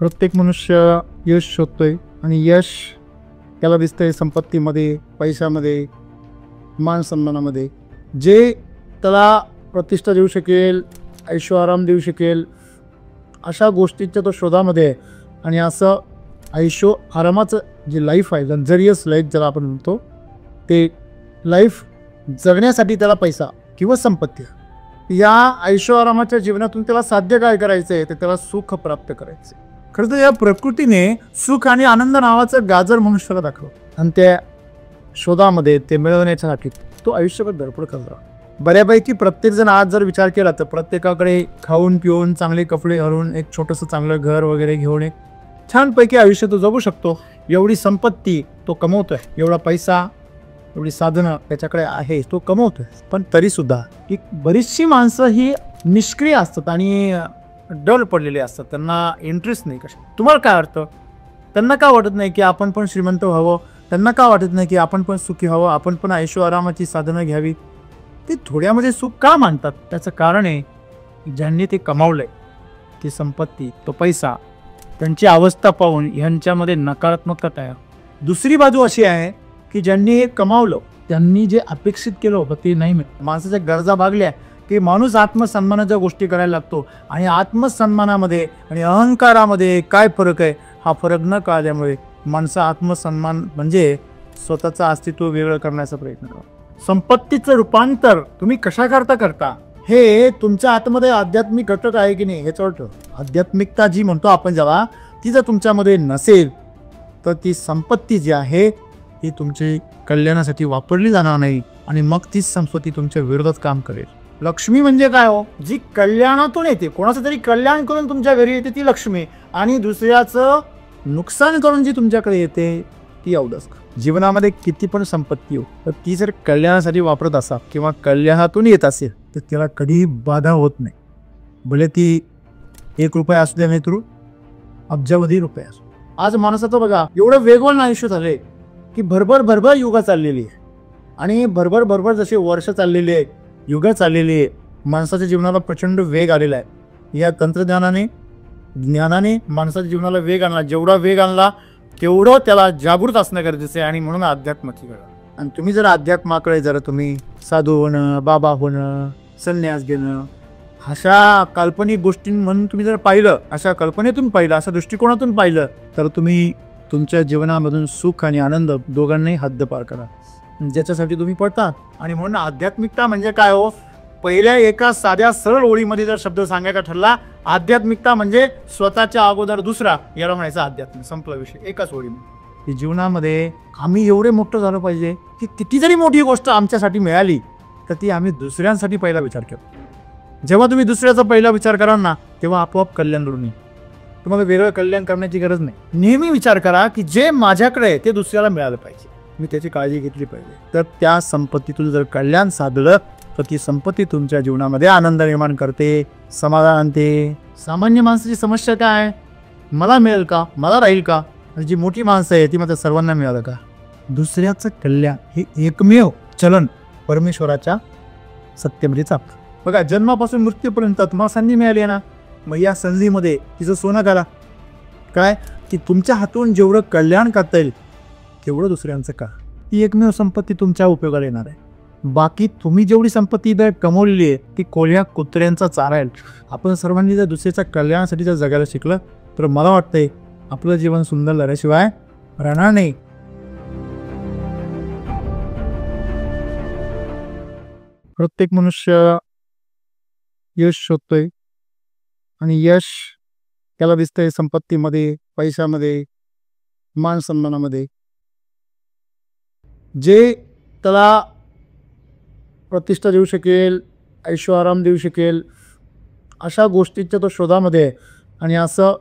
प्रत्येक मनुष्य यश शोधतोय आणि यश त्याला दिसतंय संपत्तीमध्ये, पैशामध्ये, मान सन्मानामध्ये. जे त्याला प्रतिष्ठा देऊ शकेल, ऐशोआराम देऊ शकेल, अशा गोष्टींच्या तो शोधामध्ये आहे. आणि असं ऐशो आरामाचं जे लाईफ आहे, लक्झरियस लाईफ ज्याला आपण म्हणतो, ते लाईफ जगण्यासाठी त्याला पैसा किंवा संपत्ती, या ऐशो आरामाच्या जीवनातून त्याला साध्य काय करायचं आहे, तर त्याला सुख प्राप्त करायचं. खरं तर या प्रकृतीने सुख आणि आनंद नावाचं गाजर मनुष्याला दाखवलं आणि त्या शोधामध्ये ते मिळवण्यासाठी तो आयुष्यभर धडपड करतो. बऱ्यापैकी प्रत्येकजण आज जर विचार केला तर प्रत्येकाकडे खाऊन पिऊन चांगले कपडे घालून एक छोटंसं चांगलं घर वगैरे घेऊन एक छानपैकी आयुष्य तो जगू शकतो. एवढी संपत्ती तो कमवतोय, एवढा पैसा, एवढी साधनं त्याच्याकडे आहे, तो कमवतोय. पण तरीसुद्धा की बरीचशी माणसं ही निष्क्रिय असतात आणि डल पडलेले असतात, त्यांना इंटरेस्ट नाही. कशा तुम्हाला काय वाटतं? त्यांना का वाटत नाही की आपण पण श्रीमंत व्हावं? त्यांना का वाटत नाही की आपण पण सुखी व्हावं, आपण पण ऐशो आरामाची साधनं घ्यावी? ते थोड्यामध्ये सुख का मानतात? त्याचं कारण आहे ज्यांनी ते कमावलंय, ती संपत्ती, तो पैसा, त्यांची अवस्था पाहून ह्यांच्यामध्ये नकारात्मकता तयार. दुसरी बाजू अशी आहे की ज्यांनी हे कमावलं, त्यांनी जे अपेक्षित केलं होतं ते नाही मिळालं. माणसाच्या गरजा भागल्या की माणूस आत्मसन्मानाच्या गोष्टी करायला लागतो. आणि आत्मसन्मानामध्ये आणि अहंकारामध्ये काय फरक आहे, हा फरक न कळल्यामुळे माणसं आत्मसन्मान म्हणजे स्वतःचं अस्तित्व वेगळं करण्याचा प्रयत्न करतो. संपत्तीचं रूपांतर तुम्ही कशा करता हे तुमच्या आतमध्ये आध्यात्मिक घटक आहे की नाही ह्याच्यावर ठरतं. आध्यात्मिकता जी म्हणतो आपण जेव्हा, ती जर तुमच्यामध्ये नसेल तर ती संपत्ती जी आहे ही तुमची कल्याणासाठी वापरली जाणार नाही आणि मग तीच संपत्ती तुमच्या विरोधात काम करेल. लक्ष्मी म्हणजे काय हो? जी कल्याणातून येते, कोणाचं तरी कल्याण करून तुमच्या घरी येते ती लक्ष्मी, आणि दुसऱ्याचं नुकसान करून जी तुमच्याकडे येते ती अवदस. जीवनामध्ये किती पण संपत्ती हो, तर ती जर कल्याणासाठी वापरत असा किंवा कल्याणातून येत असेल तर त्याला कधीही बाधा होत नाही. भले ती 1 रुपया असू द्या, मित्र, अब्जावधी रुपये असो. आज माणसाचं बघा एवढं वेगवान आयुष्य झालंय की भरभर युगा चाललेली आहे. आणि भरभर जसे वर्ष चाललेली आहे, युगा चाललेली आहे, माणसाच्या जीवनाला प्रचंड वेग आलेला आहे. या तंत्रज्ञानाने, ज्ञानाने माणसाच्या जीवनाला वेग आणला. जेवढा वेग आणला तेवढं त्याला जागृत असणं गरजेचं आहे. आणि म्हणून अध्यात्माची गरज. आणि तुम्ही जर अध्यात्माकडे जर तुम्ही साधू होणं, बाबा होणं, संन्यास घेणं, अशा काल्पनिक गोष्टी म्हणून तुम्ही जर पाहिलं, अशा कल्पनेतून पाहिलं, अशा दृष्टिकोनातून पाहिलं, तर तुम्ही तुमच्या जीवनामधून सुख आणि आनंद दोघांनाही हद्दपार करा, ज्याच्यासाठी तुम्ही पडता. आणि म्हणून आध्यात्मिकता म्हणजे काय हो? पहिल्या एका साध्या सरळ ओळीमध्ये जर शब्द सांगायचा ठरला, आध्यात्मिकता म्हणजे स्वतःच्या अगोदर दुसरा, याला म्हणायचं अध्यात्म. संपला विषय एकाच ओळीमध्ये. जीवनामध्ये आम्ही एवढे मोठं झालं पाहिजे की किती जरी मोठी गोष्ट आमच्यासाठी मिळाली तर ती आम्ही दुसऱ्यांसाठी पहिला विचार केला. जेव्हा तुम्ही दुसऱ्याचा पहिला विचार कराल ना, तेव्हा आपोआप कल्याण घडून येईल. तुम्हाला वेगळं कल्याण करण्याची गरज नाही. नेहमी विचार करा की जे माझ्याकडे आहे ते दुसऱ्याला मिळालं पाहिजे, मी त्याची काळजी घेतली पाहिजे. तर त्या संपत्तीतून जर कल्याण साधलं तर ती संपत्ती तुमच्या जीवनामध्ये आनंद निर्माण करते, समाधान आणते. सामान्य माणसाची समस्या काय? मला मिळेल का, मला राहील का? आणि जी मोठी माणसं आहे ती मात्र सर्वांना मिळालं का? दुसऱ्याचं कल्याण हे एकमेव चलन परमेश्वराच्या सत्तेमध्ये चालतं. बघा, जन्मापासून मृत्यूपर्यंत तुम्हाला संधी मिळाली आहे ना, मग या संधीमध्ये तिचं सोनं करा. काय की तुमच्या हातून जेवढं कल्याण करता येईल तेवढं दुसऱ्यांचं का. ती एकमेव संपत्ती तुमच्या उपयोगाला येणार आहे. बाकी तुम्ही जेवढी संपत्ती जर कमवलेली आहे ती कोल्या कुत्र्यांचा चारा आहे. आपण सर्वांनी जर दुसऱ्याच्या कल्याणासाठी जर जगायला शिकलं तर मला वाटतंय आपलं जीवन सुंदर झाल्याशिवाय राहणार नाही. प्रत्येक मनुष्य यश शोधतोय आणि यश त्याला दिसतंय संपत्तीमध्ये, पैशामध्ये, मान सन्मानामध्ये. जे त्याला प्रतिष्ठा देऊ शकेल, ऐशो आराम देऊ शकेल, अशा गोष्टींच्या तो शोधामध्ये आहे. आणि असं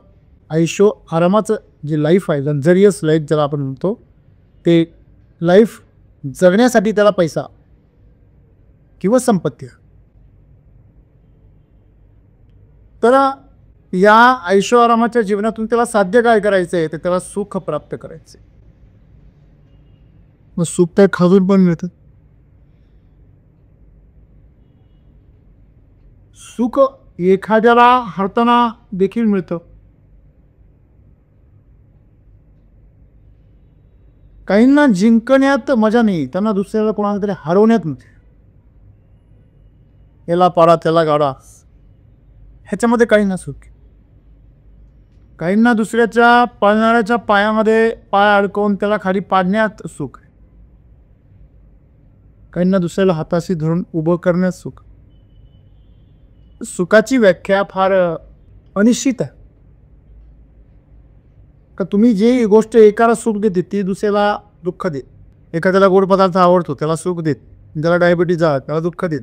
ऐशो आरामाचं जे लाईफ आहे, लक्झरियस लाईफ ज्याला आपण म्हणतो, ते लाईफ जगण्यासाठी त्याला पैसा किंवा संपत्ती. तर या ऐशो आरामाच्या जीवनातून त्याला साध्य काय करायचं आहे, तर त्याला सुख प्राप्त करायचं आहे. मग सुख त्या खाजून पण मिळतं. सुख एखाद्याला हरताना देखील मिळतं. काहींना जिंकण्यात मजा नाही, त्यांना दुसऱ्याला कोणाला तरी हरवण्यात नाही. याला पाडा त्याला गाडा ह्याच्यामध्ये काहींना सुख, काहींना दुसऱ्याच्या पाळणाऱ्याच्या पायामध्ये पाय अडकवून त्याला खाली पाडण्यात सुख आहे, काहींना दुसऱ्याला हाताशी धरून उभं करण्यात सुख. सुखाची व्याख्या फार अनिश्चित आहे. का तुम्ही जे गोष्ट एकाला सुख देते ती दुसऱ्याला दुःख देत. एखाद्याला गोड पदार्थ आवडतो त्याला सुख देत, ज्याला डायबिटीज आहे त्याला दुःख देत.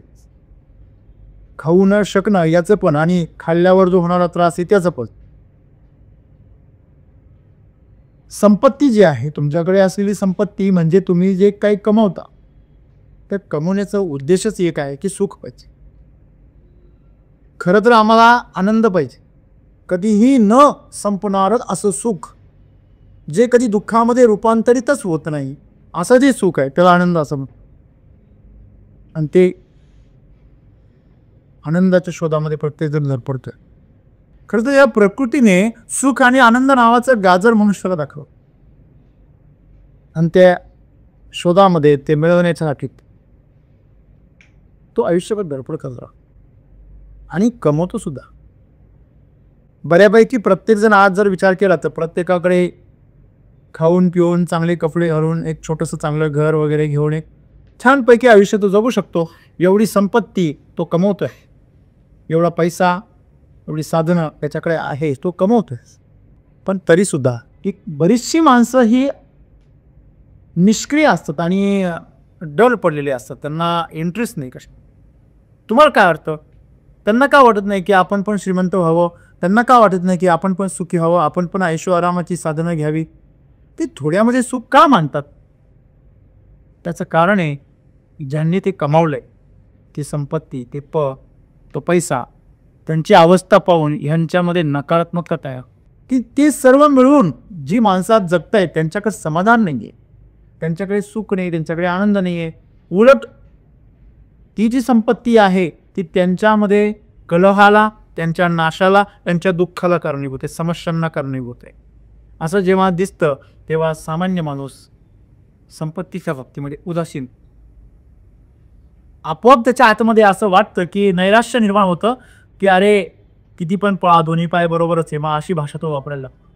खाऊ न शकणं याचं पण आणि खाल्ल्यावर जो होणारा त्रास आहे त्याचं पण. संपत्ती जी आहे, तुमच्याकडे असलेली संपत्ती म्हणजे तुम्ही जे काही कमवता, त्या कमवण्याचा उद्देशच एक आहे की सुख पाहिजे. खरं तर आम्हाला आनंद पाहिजे, कधीही न संपणारच असं सुख, जे कधी दुःखामध्ये रूपांतरितच होत नाही असं जे सुख आहे त्याला आनंद असं म्हणतात. आणि ते आनंदाच्या शोधामध्ये प्रत्येकजण धडपडतोय. खरं तर या प्रकृतीने सुख आणि आनंद नावाचं गाजर मनुष्याला दाखवलं आणि त्या शोधामध्ये ते मिळवण्यासाठी तो आयुष्यभर धडपड करतो आणि कमवतो सुद्धा. बऱ्यापैकी प्रत्येकजण आज जर विचार केला तर प्रत्येकाकडे खाऊन पिऊन चांगले कपडे घालून एक छोटंसं चांगलं घर वगैरे घेऊन एक छानपैकी आयुष्य तो जगू शकतो. एवढी संपत्ती तो कमवतोय, एवढा पैसा एवढी साधनं त्याच्याकडे आहे तो कमवतोय. पण तरीसुद्धा एक बरीचशी माणसं ही निष्क्रिय असतात आणि डल पडलेले असतात, त्यांना इंटरेस्ट नाही कशा. तुम्हाला काय वाटतं, त्यांना का वाटत नाही की आपण पण श्रीमंत व्हावं, त्यांना का वाटत नाही की आपण पण सुखी व्हावं, आपण पण ऐशो आरामाची साधनं घ्यावी. ते थोड्यामध्ये सुख का मानतात? त्याचं कारण आहे ज्यांनी ते कमावलंय, ती संपत्ती, तो पैसा, त्यांची अवस्था पाहून ह्यांच्यामध्ये नकारात्मकता आहे की ते सर्व मिळून जी माणसात जगतायत त्यांच्याकडे समाधान नाही आहे, त्यांच्याकडे सुख नाही, त्यांच्याकडे आनंद नाही आहे. उलट ती जी संपत्ती आहे ती त्यांच्यामध्ये कलहाला, त्यांच्या नाशाला, त्यांच्या दुःखाला कारणीभूत आहे, समस्यांना कारणीभूत आहे. असं जेव्हा दिसतं तेव्हा सामान्य माणूस संपत्तीच्या बाबतीमध्ये उदासीन, आपोआप त्याच्या आतमध्ये असं वाटतं की नैराश्य निर्माण होतं की अरे किती पण पळा, दोन्ही पाय बरोबरच आहे. मग अशी भाषा तो वापरायला लागतो.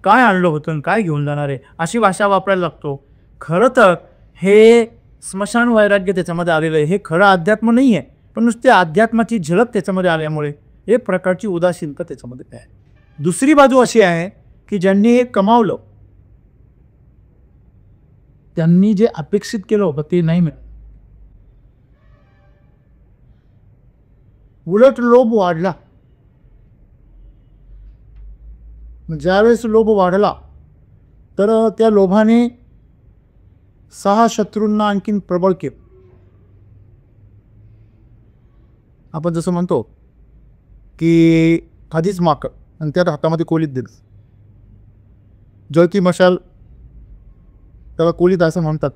काय आणलं होतं काय घेऊन जाणार आहे अशी भाषा वापरायला लागतो. खरं तर हे स्मशान वैराग्य त्याच्यामध्ये आलेलं आहे. हे खरं अध्यात्म नाही आहे, पण नुसते अध्यात्माची झलक त्याच्यामध्ये आल्यामुळे एक प्रकारची उदासीनता त्याच्यामध्ये आहे. दुसरी बाजू अशी आहे की ज्यांनी हे कमावलं त्यांनी जे अपेक्षित केलं होतं ते नाही मिळालं. उलट लोभ वाढला. ज्यावेळेस लोभ वाढला तर त्या लोभाने 6 शत्रूंना आणखीन प्रबळ केलं. आपण जसं म्हणतो की आधीच माकड आणि त्यात हातामध्ये कोलीत दिलं. जळती मशाल त्याला कोलीत असं म्हणतात,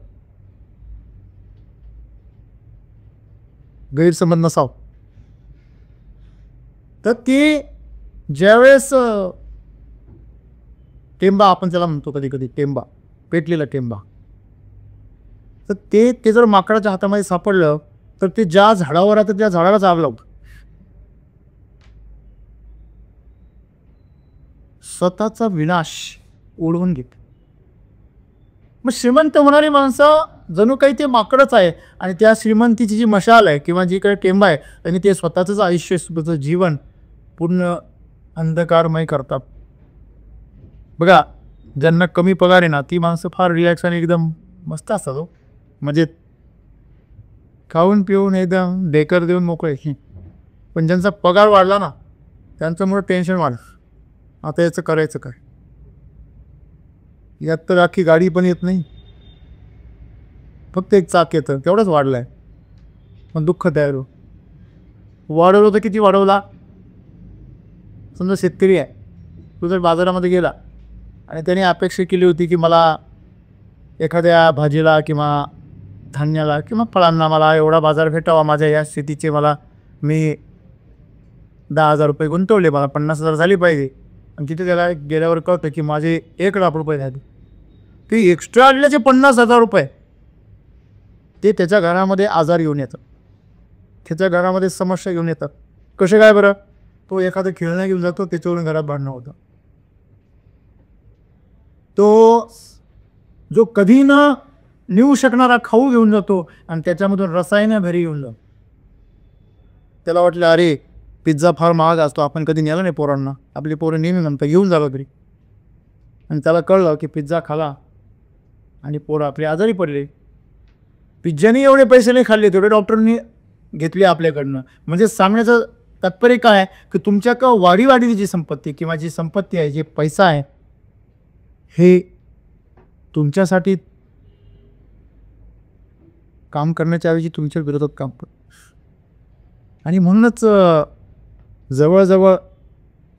गैरसमज नसाव. तर ते ज्यावेळेस टेंबा आपण त्याला म्हणतो कधी कधी टेंबा, पेटलेला टेंबा, तर ते जर माकडाच्या हातामध्ये सापडलं तर ते ज्या झाडावर आहे त्या झाडालाच आग लावतं. स्वतःचा विनाश ओढवून घेत. मग श्रीमंत होणारी माणसं जणू काही ते माकडच आहे आणि त्या श्रीमंतीची जी मशाल आहे किंवा जी काही टेंबा आहे त्यांनी ते स्वतःचंच आयुष्य, स्वतःचं जीवन पूर्ण अंधकारमय करतात. बघा, ज्यांना कमी पगार आहे ना ती माणसं फार रिलॅक्स आणि एकदम मस्त असतात हो, म्हणजे खाऊन पिऊन एकदम डेकर देऊन मोकळे. पण ज्यांचा पगार वाढला ना त्यांचं मोठं टेन्शन वाढलं, आता याचं करायचं काय. यात तर अख्खी गाडी पण येत नाही, फक्त एक चाक येतं, तेवढंच वाढलं आहे. पण दुःख तयार हो. वाढवलं तर किती वाढवला. समजा शेतकरी आहे, तो जर बाजारामध्ये गेला आणि त्याने अपेक्षा केली होती की मला एखाद्या भाजीला किंवा धान्याला किंवा फळांना मला एवढा बाजार भेटावा, माझ्या या शेतीचे मी 10,000 रुपये गुंतवले, मला 50,000 झाली पाहिजे. आणि तिथे त्याला गेल्यावर कळतं की माझे 1 लाख रुपये झाले. की एक्स्ट्रा आलेल्याचे 50,000 रुपये ते त्याच्या घरामध्ये आजार येऊन येतात, त्याच्या घरामध्ये समस्या घेऊन येतात. कसे काय बरं? तो एखादं खेळणं घेऊन जातो, त्याच्यावरून घरात भांडणं होतं. तो जो कधी न नेऊ शकणारा खाऊ घेऊन जातो आणि त्याच्यामधून रसायनं घरी घेऊन जातो. त्याला वाटलं अरे पिझ्झा फार महाग असतो, आपण कधी नेला नाही पोरांना, आपली पोरं नेहमी म्हणतात घेऊन जावं घरी. आणि त्याला कळलं की पिझ्झा खाला आणि पोरं आपले आजारी पडले. पिझ्झाने एवढे पैसे नाही खाल्ले तेवढे डॉक्टरनी घेतले आपल्याकडनं. म्हणजे सांगण्याचं तात्पर्य काय आहे की तुमच्या का वाढीवाढीची जी संपत्ती किंवा जी संपत्ती आहे, जे पैसा आहे, हे तुमच्यासाठी काम करण्याच्या ऐवजी तुमच्या विरोधात काम करतं. आणि म्हणूनच जवळजवळ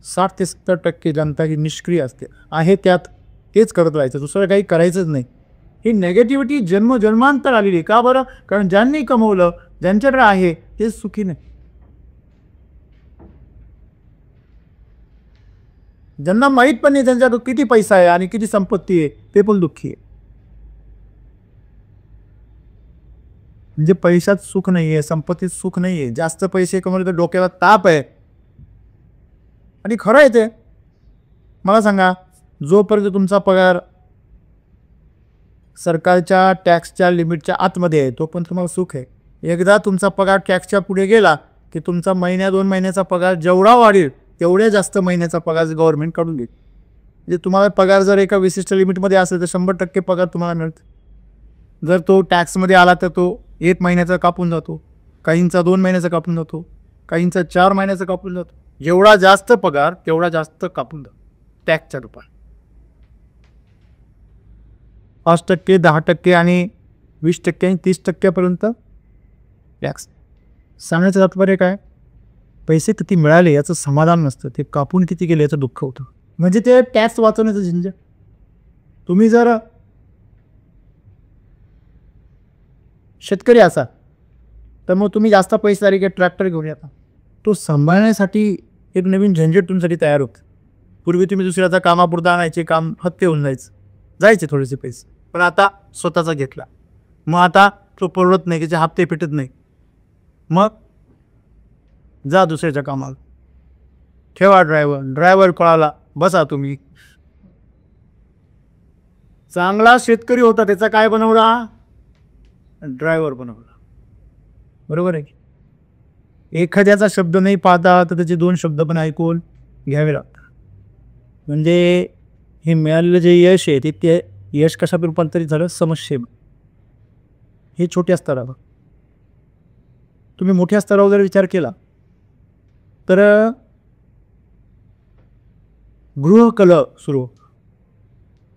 60 ते 70% जनता ही निष्क्रिय असते, आहे त्यात तेच करत राहायचं, दुसरं काही करायचंच नाही. ही नेगेटिव्हिटी जन्मजन्मांतर आलेली. का बरं? कारण ज्यांनी कमवलं, ज्यांच्याकडे आहे तेच सुखी नाही. ज्यांना माहीत पण नाही त्यांच्याकडे किती पैसा आहे आणि किती संपत्ती आहे, ते पण दुःखी आहे. म्हणजे पैशात सुख नाही आहे, संपत्तीत सुख नाही आहे. जास्त पैसे कमवले तर डोक्याला ताप आहे. आणि खरं आहे ते. मला सांगा, जोपर्यंत तुमचा पगार सरकारच्या टॅक्सच्या लिमिटच्या आतमध्ये आहे तोपर्यंत तुम्हाला सुख आहे. एकदा तुमचा पगार टॅक्सच्या पुढे गेला की तुमचा महिन्या 2 महिन्याचा पगार जेवढा वाढेल तेवढ्या जास्त महिन्याचा पगार गव्हर्नमेंट काढून देईल. म्हणजे तुम्हाला पगार जर एका विशिष्ट लिमिटमध्ये असेल तर 100% पगार तुम्हाला मिळतो. जर तो टॅक्समध्ये आला तर तो 1 महिन्याचा कापून जातो, काहींचा 2 महिन्याचा कापून जातो, काहींचा 4 महिन्याचा कापून जातो. जेवढा जास्त पगार तेवढा जास्त कापून जातो टॅक्सच्या रूपात. 5%, 10% आणि 20% आणि 30% टॅक्स. सांगण्याचं तात्पर्य काय? पैसे किती मिळाले याचं समाधान नसतं, ते कापून किती गेले याचं दुःख होतं. म्हणजे ते टॅक्स वाचवण्याचं झंझट. तुम्ही जर शेतकरी असाल तर मग तुम्ही जास्त पैसे की ट्रॅक्टर घेऊन येता, तो सांभाळण्यासाठी एक नवीन झंझट तुमच्यासाठी तयार होतं. पूर्वी तुम्ही दुसऱ्याचा कामापुरता आणायचे, काम हत्ते होऊन जायचे थोडेसे पैसे, पण आता स्वतःचा घेतला, मग आता तो परवडत नाही, त्याचे हप्ते फिटत नाही, मग जा दुसऱ्याच्या कामाला, ठेवा ड्रायव्हर कळाला, बसा तुम्ही. चांगला शेतकरी होता त्याचा काय बनवला? ड्रायव्हर बनवला. बरोबर आहे. एखाद्याचा शब्द नाही पाहता तर त्याचे 2 शब्द पण ऐकून घ्यावे लागतात. म्हणजे हे मिळालेलं जे यश आहे ते यश कशा रूपांतरित झालं? समस्येत. हे छोट्या स्तरावर. तुम्ही मोठ्या स्तरावर जर विचार केला तर गृहकलह सुरू,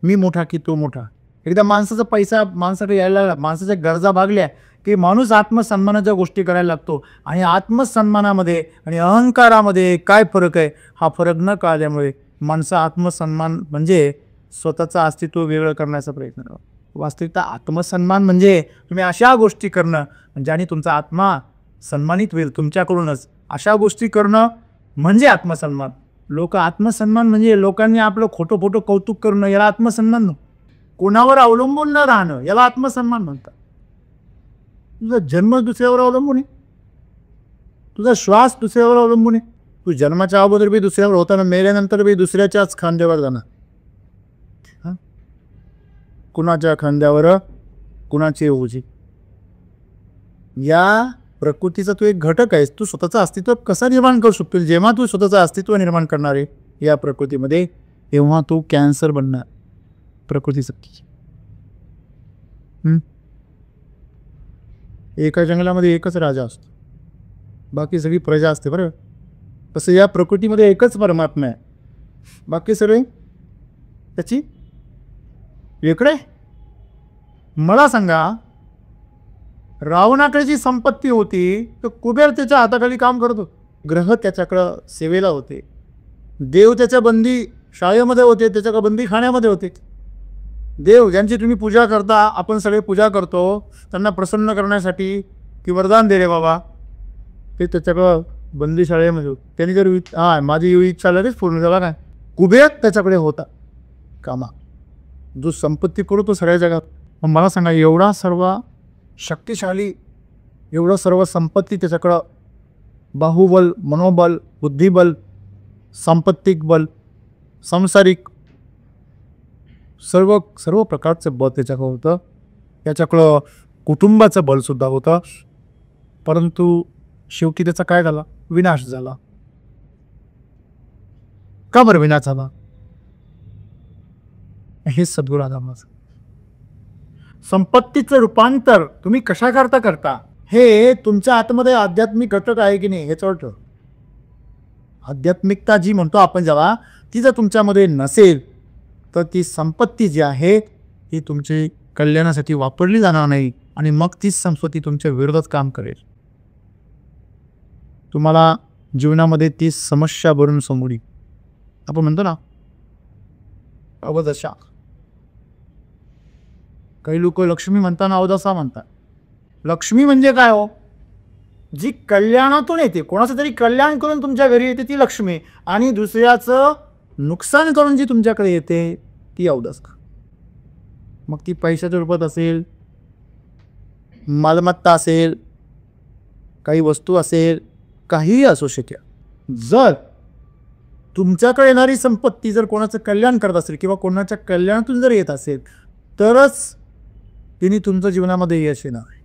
मी मोठा की तो मोठा. एकदा माणसाचा पैसा माणसाकडे यायला लागला, माणसाच्या गरजा भागल्या की माणूस आत्मसन्मानाच्या गोष्टी करायला लागतो. आणि आत्मसन्मानामध्ये आणि अहंकारामध्ये काय फरक आहे हा फरक न कळल्यामुळे माणसं आत्मसन्मान म्हणजे स्वतःचं अस्तित्व वेगळं करण्याचा प्रयत्न करतो. वास्तविकता आत्मसन्मान म्हणजे तुम्ही अशा गोष्टी करणं ज्याने तुमचा आत्मा सन्मानित होईल तुमच्याकडूनच. अशा गोष्टी करणं म्हणजे आत्मसन्मान. लोक आत्मसन्मान म्हणजे लोकांनी आपलं खोटं कौतुक करणं, याला आत्मसन्मान नव्हतं. कोणावर अवलंबून न राहणं याला आत्मसन्मान म्हणतात. तुझा जन्म दुसऱ्यावर अवलंबून आहे, तुझा श्वास दुसऱ्यावर अवलंबून आहे. तू जन्माच्या अगोदर बी दुसऱ्यावर होता ना, मेल्यानंतर बी दुसऱ्याच्याच खांद्यावर जाणार. कुणाच्या खांद्यावर कुणाची ओझी. या प्रकृतीचा तू एक घटक आहेस. तू स्वतःचं अस्तित्व कसं निर्माण करू शकतो? जेव्हा तू स्वतःचं अस्तित्व निर्माण करणार आहे या प्रकृतीमध्ये तेव्हा तू कॅन्सर बनणार प्रकृतीसाठी. एका जंगलामध्ये एकच राजा असतो, बाकी सगळी प्रजा असते. बरोबर. तसं या प्रकृतीमध्ये एकच परमात्मा आहे, बाकी सगळे त्याची वेगळे. मला सांगा, रावणाकडे जी संपत्ती होती तर कुबेर त्याच्या हाताखाली काम करतो, ग्रह त्याच्याकडं सेवेला होते, देव त्याच्या बंदी शाळेमध्ये होते, त्याच्याकडे बंदी खाण्यामध्ये होते. देव ज्यांची तुम्ही पूजा करता, आपण सगळे पूजा करतो, त्यांना प्रसन्न करण्यासाठी की वरदान दे रे बाबा, ते त्याच्याकडं बंदी शाळेमध्ये होते. त्यांनी जर माझी इच्छा लगेच पूर्ण झाला काय, कुबेर त्याच्याकडे होता कामा. जो संपत्ती करतो सगळ्या जगात. मग मला सांगा, एवढा सर्व शक्तिशाली, एवढं सर्व संपत्ती त्याच्याकडं, बाहुबल, मनोबल, बुद्धिबल, सांपत्तिक बल, सांसारिक सर्व सर्व प्रकारचं बल त्याच्याकडं होतं. त्याच्याकडं कुटुंबाचं बलसुद्धा होतं. परंतु शेवटी त्याचा काय झाला? विनाश झाला. का बरं विनाश झाला? हे सद्गुरू आरामाचं. संपत्तीचं रूपांतर तुम्ही कशा करता हे तुमच्या आतमध्ये आध्यात्मिक घटक आहे की नाही हे चढतं. आध्यात्मिकता जी म्हणतो आपण जेव्हा, ती जर तुमच्यामध्ये नसेल तर ती संपत्ती जी आहे ती तुमची कल्याणासाठी वापरली जाणार नाही आणि मग तीच संपत्ती तुमच्या विरोधात काम करेल. तुम्हाला जीवनामध्ये ती समस्या भरून समोर येईल. आपण म्हणतो ना अवदशा. काही लोक लक्ष्मी म्हणताना अवदशा म्हणतात. लक्ष्मी म्हणजे काय हो? जी कल्याणातून येते, कोणाचं तरी कल्याण करून तुमच्या घरी येते ती लक्ष्मी, आणि दुसऱ्याचं नुकसान करून जी तुमच्याकडे येते ती अवदसा. मग ती पैशाच्या रूपात असेल, मालमत्ता असेल, काही वस्तू असेल, काहीही असू शकेल. जर तुमच्याकडे येणारी संपत्ती जर कोणाचं कल्याण करत असेल किंवा कोणाच्या कल्याणातून जर येत असेल तरच तिने तुमच्या जीवनामध्ये यश येणार आहे.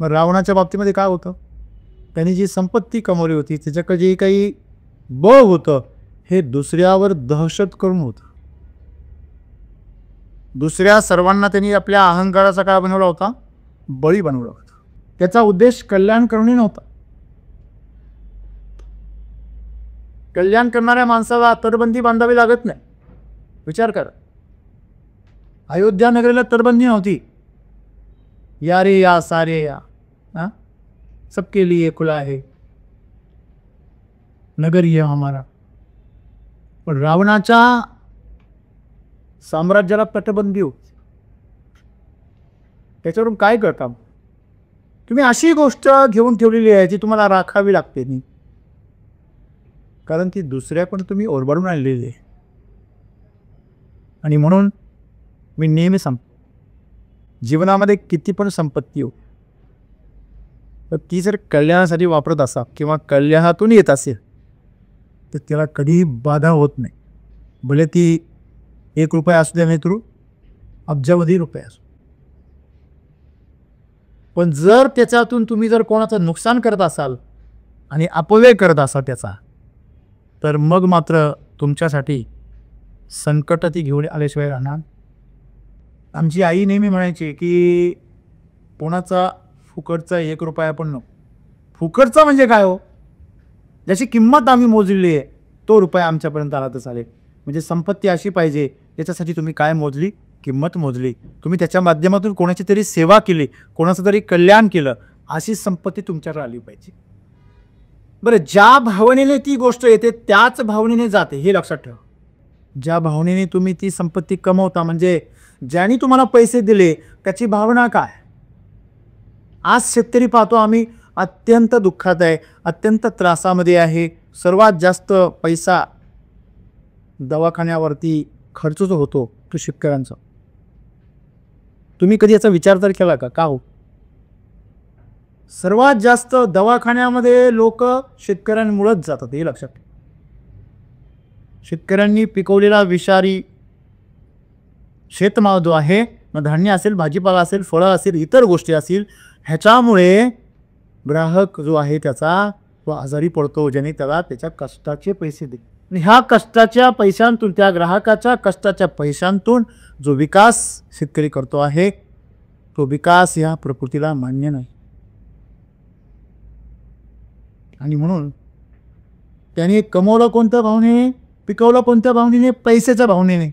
मग रावणाच्या बाबतीमध्ये काय होतं? त्यांनी जी संपत्ती कमवली होती, त्याच्याकडे जे काही बळ होतं हे दुसऱ्यावर दहशत करून होतं. दुसऱ्या सर्वांना त्यांनी आपल्या अहंकाराचा काय बनवला होता? बळी बनवला होता. त्याचा उद्देश कल्याण करणे नव्हता. कल्याण करणाऱ्या माणसाला तटबंदी बांधावी लागत नाही. विचार करा, अयोध्या नगरीला तटबंदी नव्हती. या रे या, सारे या, सबके लिए खुला है नगर ये हमारा. पण रावणाच्या साम्राज्याला तटबंदी होती. त्याच्यावरून काय करता तुम्ही? अशी गोष्ट घेऊन ठेवलेली आहे जी तुम्हाला राखावी लागते नाही, कारण ती दुसऱ्याकडून तुम्ही ओरबाडून आणलेली आहे. आणि म्हणून मी नेहमी सांगतो, जीवनामध्ये किती पण संपत्ती हो, तर ती जर कल्याणासाठी वापरत असा किंवा कल्याणातून येत असेल तर त्याला कधीही बाधा होत नाही. भले ती 1 रुपया असू द्या, नाहीतर अब्जावधी रुपये असू. पण जर त्याच्यातून तुम्ही जर कोणाचं नुकसान करत असाल आणि अपव्यय करत असाल त्याचा, तर मग मात्र तुमच्यासाठी संकट ती घेऊन आल्याशिवाय राहणार. आमची आई नेहमी म्हणायची की कोणाचा फुकटचा 1 रुपया पण नको. फुकटचा म्हणजे काय हो? ज्याची किंमत आम्ही मोजलेली आहे तो रुपया आमच्यापर्यंत आला तर चालेल. म्हणजे संपत्ती अशी पाहिजे त्याच्यासाठी तुम्ही काय मोजली? किंमत मोजली. तुम्ही त्याच्या माध्यमातून कोणाची तरी सेवा केली, कोणाचं तरी कल्याण केलं, अशी संपत्ती तुमच्याकडे आली पाहिजे. बरं, ज्या भावनेने ती गोष्ट येते त्याच भावनेने जाते, हे लक्षात ठेवा. ज्या भावनेने तुम्ही ती संपत्ती कमवता, म्हणजे ज्यांनी तुम्हाला पैसे दिले त्याची भावना काय? आज शेतकरी पाहतो आम्ही अत्यंत दुःखात आहे, अत्यंत त्रासामध्ये आहे. सर्वात जास्त पैसा दवाखान्यावरती खर्च जो होतो तो शेतकऱ्यांचा. तुम्ही कधी याचा विचार तर केला का? का हो? सर्वात जास्त दवाखान्यामध्ये लोक शेतकऱ्यांमुळेच जातात, हे लक्षात ठेवा. शेतकऱ्यांनी पिकवलेला विषारी शेतमाल जो आहे, मग धान्य असेल, भाजीपाला असेल, फळं असेल, इतर गोष्टी असतील, ह्याच्यामुळे ग्राहक जो आहे त्याचा तो आजारी पडतो, ज्याने त्याला त्याच्या कष्टाचे पैसे दिले. आणि ह्या कष्टाच्या पैशांतून, त्या ग्राहकाच्या कष्टाच्या पैशांतून जो विकास शेतकरी करतो आहे तो विकास ह्या प्रकृतीला मान्य नाही. आणि म्हणून त्याने कमवलं कोणत्या भावनेने, पिकवलं कोणत्या भावनेने? पैशाच्या भावनेने.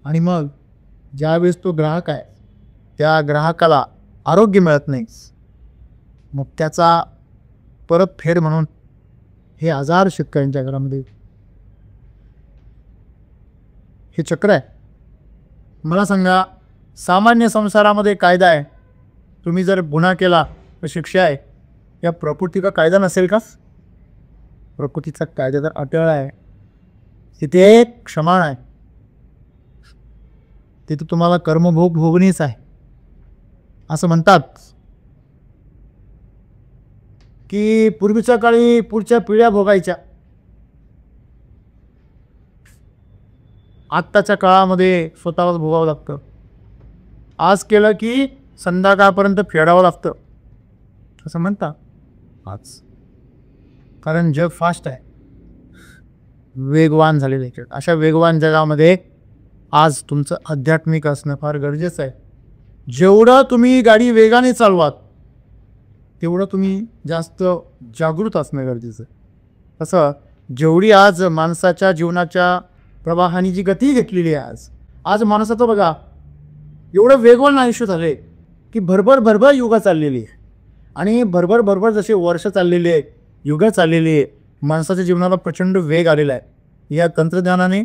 आणि मग ज्यावेळेस तो ग्राहक आहे त्या ग्राहकाला आरोग्य मिळत नाही, मग त्याचा परतफेड म्हणून हे आजार शेतकऱ्यांच्या घरामध्ये, हे चक्र आहे. मला सांगा, सामान्य संसारामध्ये कायदा आहे, तुम्ही जर गुन्हा केला तर शिक्षा आहे. या प्रकृतीचा कायदा नसेल का? प्रकृतीचा कायदा तर अटळ आहे, तिथे क्षमा आहे. तिथं तुम्हाला कर्मभोग भोगणेच आहे. असं म्हणतात की पूर्वीच्या काळी पुढच्या पिढ्या भोगायच्या, आत्ताच्या काळामध्ये स्वतःवर भोगावं लागतं. आज केलं की संध्याकाळपर्यंत फेडावं लागतं असं म्हणतात आज. कारण जग फास्ट आहे, वेगवान झालेलं आहे. अशा वेगवान जगामध्ये आज तुमचं आध्यात्मिक असणं फार गरजेचं आहे. जेवढं तुम्ही गाडी वेगाने चालवाल तेवढं तुम्ही जास्त जागृत असणं गरजेचं आहे. तसं जेवढी आज माणसाच्या जीवनाच्या प्रवाहाने जी गती घेतलेली आहे, आज माणसाचं बघा एवढं वेगवान आयुष्य झालंय की भरभर युगा चाललेली आहे. आणि भरभर जसे वर्ष चाललेले आहे, युगा चाललेली आहे, माणसाच्या जीवनाला प्रचंड वेग आलेला आहे. या तंत्रज्ञानाने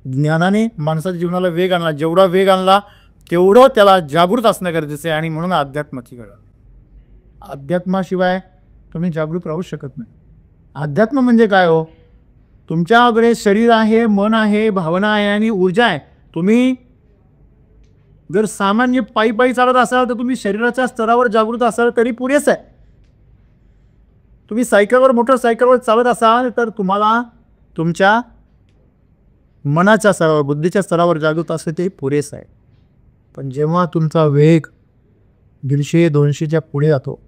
ज्ञानाने माणसाच्या जीवनाला वेग आणला. जेवढा वेग आणला तेवढं त्याला जागृत असणं गरजेचं आहे. आणि म्हणून अध्यात्माची गरज. अध्यात्माशिवाय तुम्ही जागृत राहू शकत नाही. अध्यात्म म्हणजे काय हो? तुमच्याकडे शरीर आहे, मन आहे, भावना आहे आणि ऊर्जा आहे. तुम्ही जर सामान्य पायी चालत असाल तर तुम्ही शरीराच्या स्तरावर जागृत असाल तरी पुरेसं आहे. तुम्ही सायकलवर मोटरसायकलवर चालत असाल तर तुम्हाला तुमच्या मनाच्या स्तरावर बुद्धीच्या स्तरावर जागृत असले ते पुरेसं आहे. पण जेव्हा तुमचा वेग 150-200च्या पुढे जातो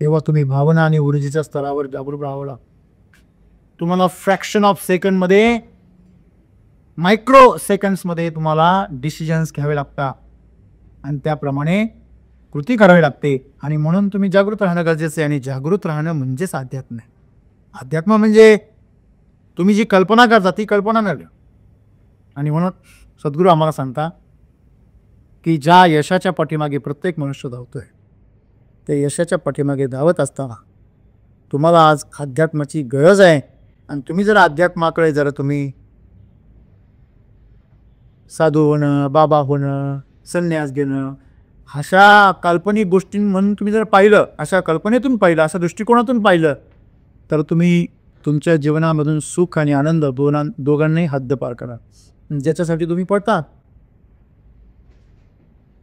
तेव्हा तुम्ही भावना आणि ऊर्जेच्या स्तरावर जागरूक राहावं लागतं. तुम्हाला फ्रॅक्शन ऑफ सेकंडमध्ये, मायक्रो सेकंड्समध्ये तुम्हाला डिसिजन्स घ्यावे लागतात आणि त्याप्रमाणे कृती करावी लागते. आणि म्हणून तुम्ही जागृत राहणं गरजेचं आहे. आणि जागृत राहणं म्हणजेच अध्यात्म आहे. अध्यात्म म्हणजे तुम्ही जी कल्पना करता ती कल्पना नव्हे. आणि म्हणून सद्गुरू आम्हाला सांगता की ज्या यशाच्या पाठीमागे प्रत्येक मनुष्य धावतोय ते यशाच्या पाठीमागे धावत असताना तुम्हाला आज अध्यात्माची गरज आहे. आणि तुम्ही जर अध्यात्माकडे जर तुम्ही साधू होणं, बाबा होणं, संन्यास घेणं अशा काल्पनिक गोष्टी म्हणून तुम्ही जर पाहिलं, अशा कल्पनेतून पाहिलं, अशा दृष्टिकोनातून पाहिलं तर तुम्ही तुमच्या जीवनामधून सुख आणि आनंद दोघांनाही हद्दपार करा ज्याच्यासाठी तुम्ही पडता.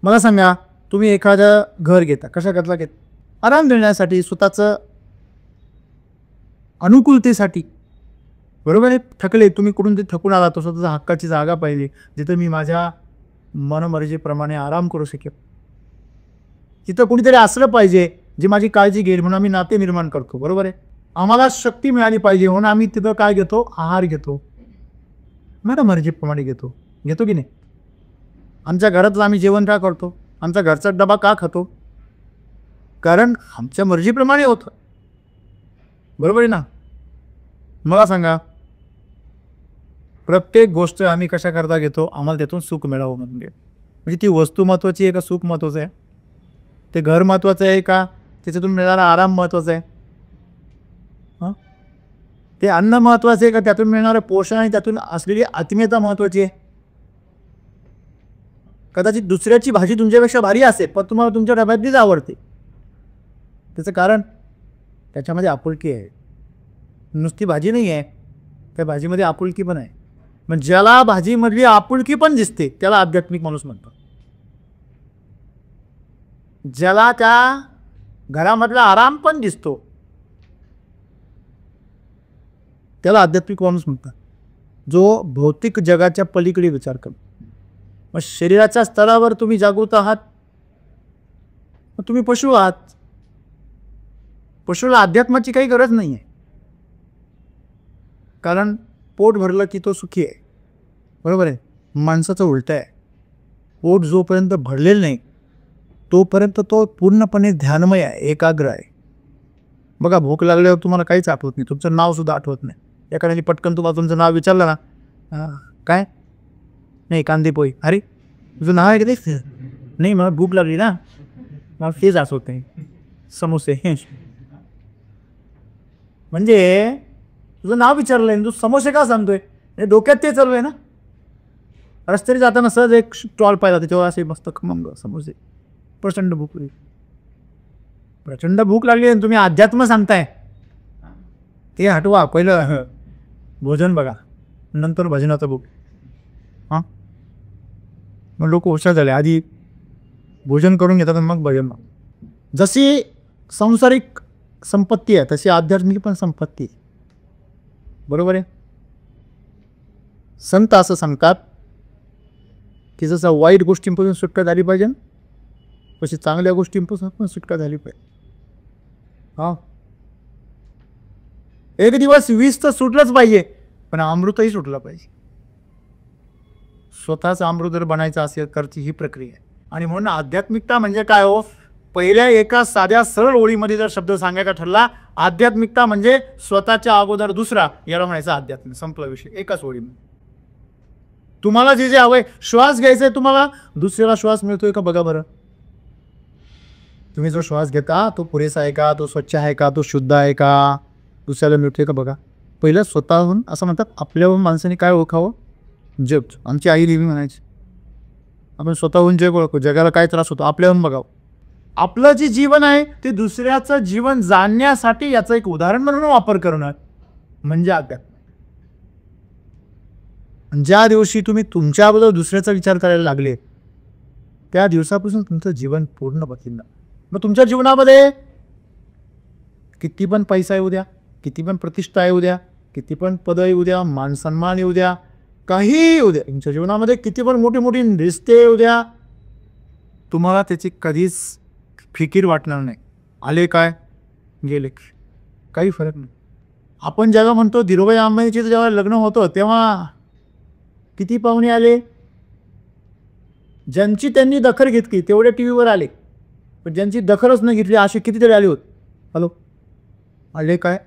मला सांगा, तुम्ही एखादं घर घेता, कशा करता घेता? आराम देण्यासाठी, स्वतःचं अनुकूलतेसाठी, बरोबर आहे. थकले, तुम्ही कुठून ते थकून आला, तो स्वतःचा हक्काची जागा पाहिजे जिथं मी माझ्या मनमर्जीप्रमाणे आराम करू शकेल. तिथं कुणीतरी असलं पाहिजे जे माझी काळजी घेईल, म्हणून आम्ही नाते निर्माण करतो, बरोबर आहे. आम्हाला शक्ती मिळाली पाहिजे म्हणून आम्ही तिथं काय घेतो? आहार घेतो, मनमर्जीप्रमाणे घेतो की नाही? आमच्या घरातलं आम्ही जेवण का करतो? आमचा घरचा डबा का खातो? कारण आमच्या मर्जीप्रमाणे होतं, बरोबर आहे ना? मला सांगा, प्रत्येक गोष्ट आम्ही कशा करता घेतो? आम्हाला त्यातून सुख मिळावं म्हणजे ती वस्तू महत्त्वाची आहे का सुख महत्त्वाचं आहे? ते घर महत्त्वाचं आहे का त्याच्यातून मिळणारा आराम महत्त्वाचा आहे? हां, ते अन्न महत्त्वाचं आहे का त्यातून मिळणारं पोषण आणि त्यातून असलेली आत्मीयता महत्त्वाची आहे? कदाचित दुसऱ्याची भाजी तुमच्यापेक्षा भारी असेल पण तुम्हाला तुमच्या डब्यातलीच आवडते. त्याचं कारण त्याच्यामध्ये आपुलकी आहे. नुसती भाजी नाही आहे, त्या भाजीमध्ये आपुलकी पण आहे. मग ज्याला भाजीमधली आपुलकी पण दिसते त्याला आध्यात्मिक माणूस म्हणतो. ज्याला त्या घरामधला आराम पण दिसतो त्याला आध्यात्मिक माणूस म्हणतात. जो भौतिक जगाच्या पलीकडे विचार करतो. मग शरीराच्या स्तरावर तुम्ही जागृत आहात, मग तुम्ही पशु आहात. पशुला अध्यात्माची काही गरज नाही आहे, कारण पोट भरलं की तो सुखी आहे, बरोबर आहे. माणसाचं उलट आहे. पोट जोपर्यंत भरलेलं नाही तोपर्यंत तो पूर्णपणे ध्यानमय आहे, एकाग्र आहे. बघा, भूक लागल्यावर तुम्हाला काहीच आठवत नाही, तुमचं नाव सुद्धा आठवत नाही. एखाद्याने पटकन तुम्हाला तुमचं नाव विचारलं ना, काय नाही, कांदे पोळी, अरे तुझं नाव आहे का ते? नाही, मला भूक लागली ना, मला तेच आठवत नाही, समोसे. म्हणजे तुझं नाव विचारलं आहे, तू समोसे का सांगतोय? डोक्यात ते चालू आहे ना. रस्त्याने जाताना सहज एक स्टॉल पाहिला, त्याच्यावर असे मस्त खमंग समोसे, प्रचंड भूक लागली. प्रचंड भूक लागली आणि तुम्ही अध्यात्म सांगताय. ते हटवा, पहिलं भोजन बघा, नंतर भजनाचं भूक. हां, मग लोक हुशार झाले, आधी भोजन करून घेतात आणि मग भजन. जशी सांसारिक संपत्ती आहे तशी आध्यात्मिक पण संपत्ती आहे. बरोबर आहे. संत असं सांगतात की जसं वाईट गोष्टींपासून सुटका झाली पाहिजे तशी चांगल्या गोष्टींपासून पण सुटका झाली पाहिजे. हा, एक दिवस विष तर सुटलंच पाहिजे, पण अमृतही सुटलं पाहिजे. स्वतःच अमृत जर बनायचं असेल तर ही प्रक्रिया आहे. आणि म्हणून आध्यात्मिकता म्हणजे काय हो, पहिल्या एका साध्या सरळ ओळीमध्ये जर शब्द सांगायचा ठरला, आध्यात्मिकता म्हणजे स्वतःच्या अगोदर दुसरा, याला म्हणायचं आध्यात्मिक. संपला विषय एकाच ओळीमध्ये. तुम्हाला जे जे हवंय, श्वास घ्यायचाय तुम्हाला, दुसऱ्याला श्वास मिळतोय का बघा बरं. तुम्ही जो श्वास घेता तो पुरेसा आहे का, तो स्वच्छ आहे का, तो शुद्ध आहे का, दुसऱ्याला मिळतोय का बघा. पहिलं स्वतःहून. असं म्हणतात आपल्याहून माणसाने काय ओळखावं, जग. आमची आई नेहमी म्हणायची आपण स्वतःहून जग ओळखू, जगाला काय त्रास होतो आपल्याहून बघावं. आपलं जे जीवन आहे ते दुसऱ्याचं जीवन जाणण्यासाठी याचं एक उदाहरण म्हणून वापर करणं म्हणजे अध्यात्म. ज्या दिवशी तुम्ही तुमच्याबद्दल दुसऱ्याचा विचार करायला लागले त्या दिवसापासून तुमचं जीवन पूर्ण बदलणार. मग तुमच्या जीवनामध्ये किती पण पैसा येऊ द्या, किती पण प्रतिष्ठा येऊ द्या, किती पण पद येऊ द्या, मान सन्मान येऊ द्या, काही येऊ द्या, तुमच्या जीवनामध्ये किती पण मोठी मोठी रिश्ते येऊ द्या, तुम्हाला त्याची कधीच फिकीर वाटणार नाही. आले काय गेले काही फरक नाही. आपण जेव्हा म्हणतो धीरूभाई अंबानीचं जेव्हा लग्न होतं तेव्हा किती पाहुणे आले, ज्यांची त्यांनी दखल घेतली तेवढे टीव्हीवर आले, पण ज्यांची दखलच नाही घेतली असे कितीतरी आले होते. हॅलो, आले काय